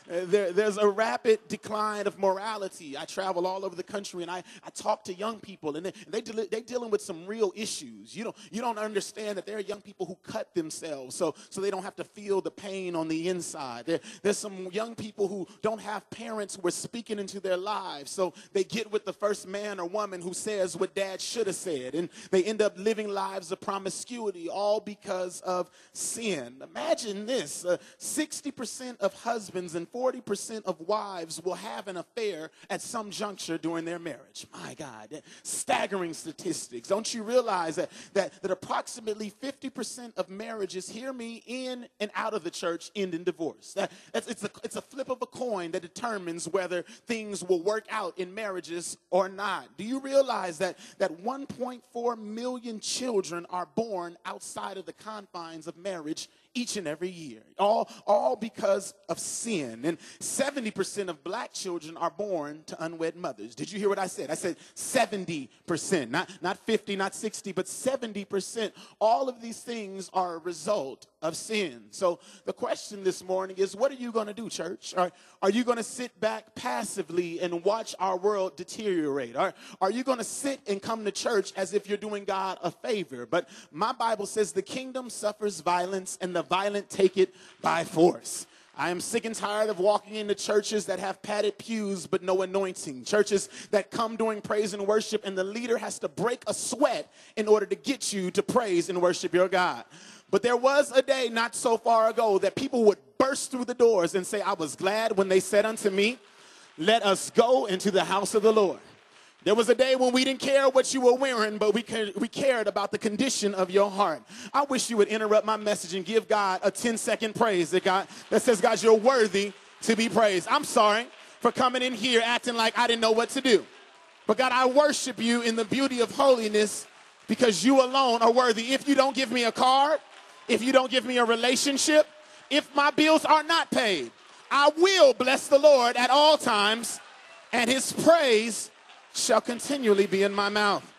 there's a rapid decline of morality. I travel all over the country, and I talk to young people, and they're dealing with some real issues. You don't understand that there are young people who cut themselves so they don't have to feel the pain on the inside. There's some young people who don't have parents who are speaking into their lives, so they get with the first man or woman who says what dad should have said, and they end up living lives of promiscuity, all because of sin. Imagine this, 60% of husbands and 40% of wives will have an affair at some juncture during their marriage. My God, staggering statistics. Don't you realize that approximately 50% of marriages, hear me, in and out of the church end in divorce? It's a flip of a coin that determines whether things will work out in marriages or not. Do you realize that 1.4 million children are born outside of the confines of marriage each and every year, all because of sin? And 70% of black children are born to unwed mothers. Did you hear what I said? I said 70%, not 50, not 60, but 70%. All of these things are a result of sin. So the question this morning is, what are you going to do, church? Are you going to sit back passively and watch our world deteriorate? Are you going to sit and come to church as if you're doing God a favor? But my Bible says the kingdom suffers violence, and the violent take it by force. I am sick and tired of walking into churches that have padded pews but no anointing. Churches that come during praise and worship, and the leader has to break a sweat in order to get you to praise and worship your God. But there was a day not so far ago that people would burst through the doors and say, I was glad when they said unto me, let us go into the house of the Lord. There was a day when we didn't care what you were wearing, but we cared about the condition of your heart. I wish you would interrupt my message and give God a 10-second praise that says, God, you're worthy to be praised. I'm sorry for coming in here acting like I didn't know what to do. But God, I worship you in the beauty of holiness because you alone are worthy. If you don't give me a card, if you don't give me a relationship, if my bills are not paid, I will bless the Lord at all times, and his praise shall continually be in my mouth.